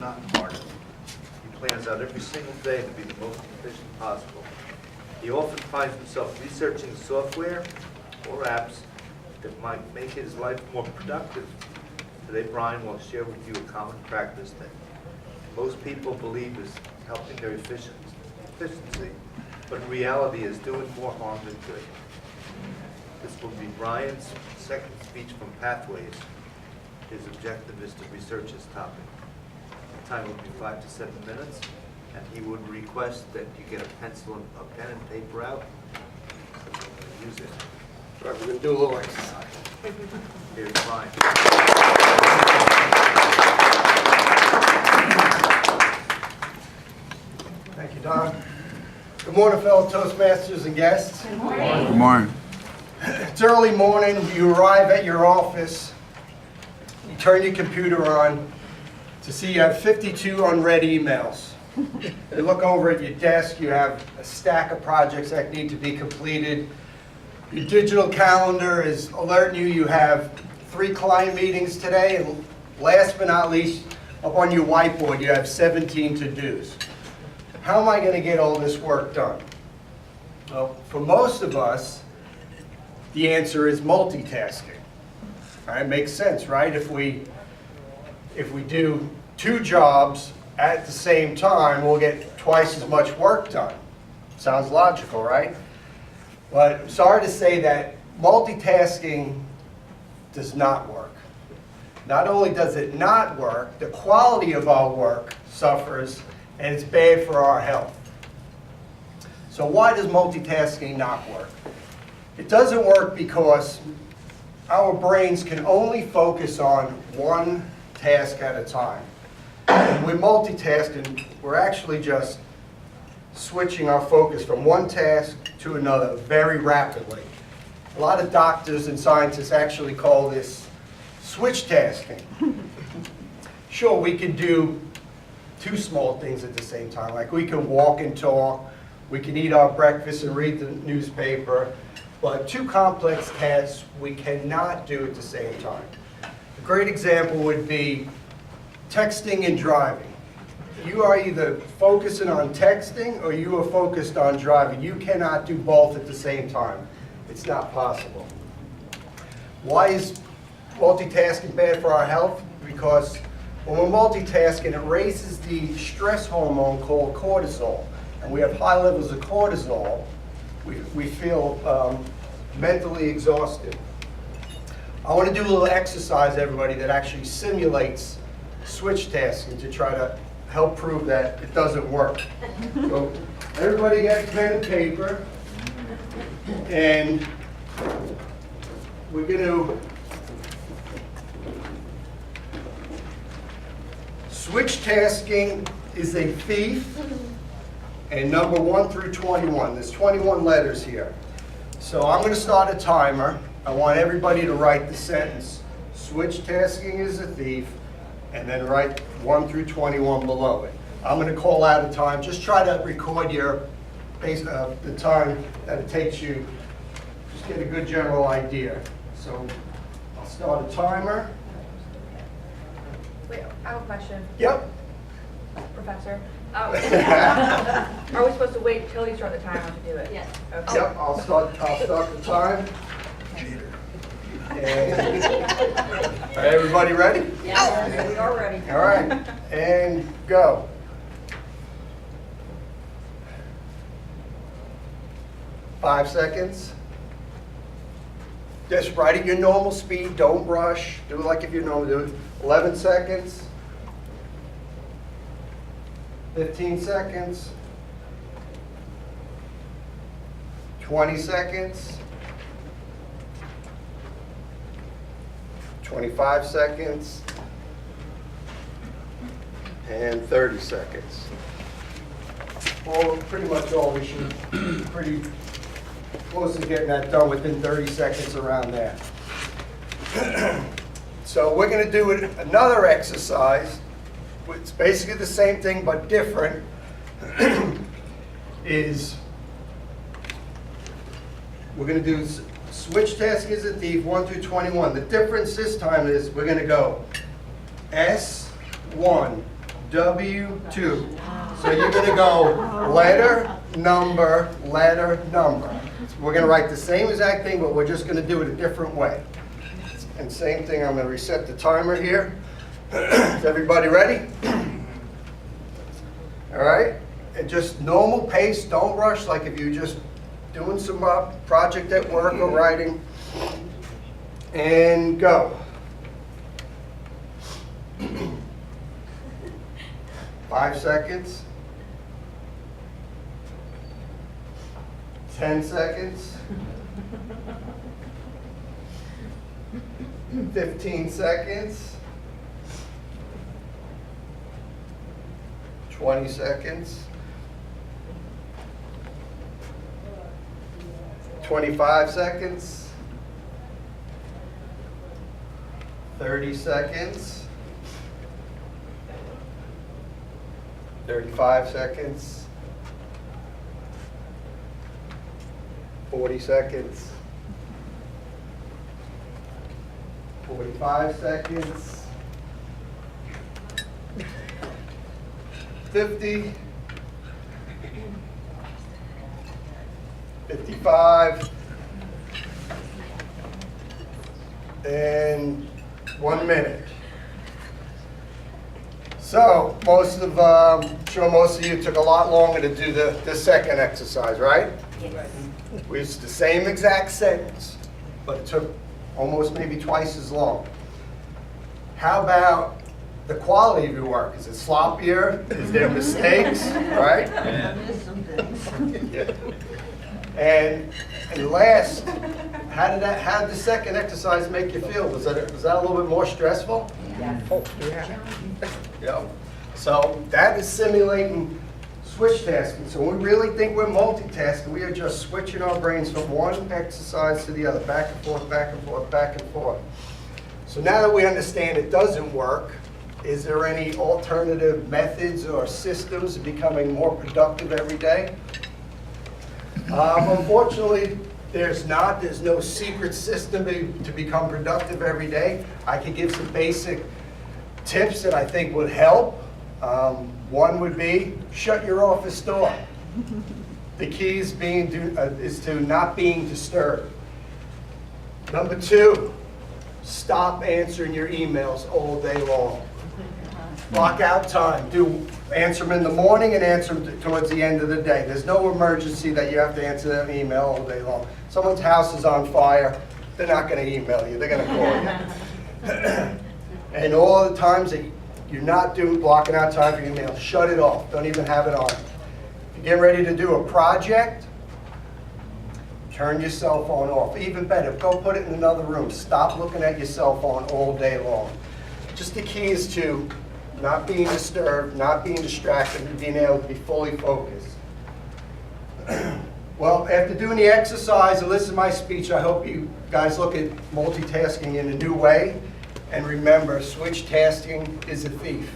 not imparted. He plans out every single day to be the most efficient possible. He often finds himself researching software or apps that might make his life more productive. Today, Bryan will share with you a common practice that most people believe is helping their efficiency, but in reality is doing more harm than good. This will be Bryan's second speech from Pathways. His objective is to research his topic. The time will be 5 to 7 minutes, and he would request that you get a pencil and a pen and paper out. Use it. All right, we're going to do a little exercise. Here's Bryan. Thank you, Don. Good morning, fellow Toastmasters and guests. Good morning. Good morning. It's early morning. You arrive at your office. You turn your computer on to see you have 52 unread emails. You look over at your desk. You have a stack of projects that need to be completed. Your digital calendar is alerting you have 3 client meetings today. And last but not least, up on your whiteboard, you have 17 to-dos. How am I going to get all this work done? Well, for most of us, the answer is multitasking. All right, makes sense, right? If we do 2 jobs at the same time, we'll get twice as much work done. Sounds logical, right? But I'm sorry to say that multitasking does not work. Not only does it not work, the quality of our work suffers, and it's bad for our health. So why does multitasking not work? It doesn't work because our brains can only focus on one task at a time. When we're multitasking, we're actually just switching our focus from one task to another very rapidly. A lot of doctors and scientists actually call this switch tasking. Sure, we can do 2 small things at the same time. Like we can walk and talk, we can eat our breakfast and read the newspaper, but 2 complex tasks we cannot do at the same time. A great example would be texting and driving. You are either focusing on texting or you are focused on driving. You cannot do both at the same time. It's not possible. Why is multitasking bad for our health? Because when we're multitasking, it raises the stress hormone called cortisol. And we have high levels of cortisol. We feel mentally exhausted. I want to do a little exercise, everybody, that actually simulates switch tasking to try to help prove that it doesn't work. So everybody get pen and paper, and we're going to switch tasking is a thief, and number 1 through 21. There's 21 letters here. So I'm going to start a timer. I want everybody to write the sentence, switch tasking is a thief, and then write 1 through 21 below it. I'm going to call out a time. Just try to record the time that it takes you. Just get a good general idea. So I'll start a timer. Wait, I have a question, Yep. Professor. Are we supposed to wait till you start the timer to do it? Yes. Okay. Yep, I'll start the time. And, are everybody ready? Yeah, we are ready. All right, and go. Five seconds. Just write at your normal speed. Don't rush. Do it like if you normally do it. 11 seconds. 15 seconds. 20 seconds. 25 seconds. And 30 seconds. Pretty much all we should be pretty close to getting that done within 30 seconds around there. So we're going to do another exercise. It's basically the same thing but different. We're going to do switch task is a thief 1 through 21. The difference this time is we're going to go S1, W2. So you're going to go letter, number, letter, number. We're going to write the same exact thing, but we're just going to do it a different way. And same thing, I'm going to reset the timer here. Is everybody ready? All right? And just normal pace, don't rush like if you're just doing some project at work or writing. And go. 5 seconds. 10 seconds. 15 seconds. 20 seconds. 25 seconds. 30 seconds. 35 seconds. 40 seconds. 45 seconds. 50. 55. And 1 minute. So I'm sure most of you took a lot longer to do the second exercise, right? Yes. It's the same exact sentence, but it took almost maybe twice as long. How about the quality of your work? Is it sloppier? Is there mistakes, right? Yeah. And last, how did the second exercise make you feel? Was that a little bit more stressful? Yeah. So that is simulating switch tasking. So when we really think we're multitasking, we are just switching our brains from one exercise to the other, back and forth, back and forth, back and forth. So now that we understand it doesn't work, is there any alternative methods or systems of becoming more productive every day? Unfortunately, there's not. There's no secret system to become productive every day. I could give some basic tips that I think would help. One would be shut your office door. The key is to not being disturbed. Number 2, stop answering your emails all day long. Block out time. Answer them in the morning and answer them towards the end of the day. There's no emergency that you have to answer that email all day long. Someone's house is on fire, they're not going to email you, they're going to call you. And all the times that you're not blocking out time for your email, shut it off. Don't even have it on. If you're getting ready to do a project, turn your cell phone off. Even better, go put it in another room. Stop looking at your cell phone all day long. Just the key is to not being disturbed, not being distracted, and being able to be fully focused. Well, after doing the exercise and listening to my speech, I hope you guys look at multitasking in a new way. And remember, switch tasking is a thief.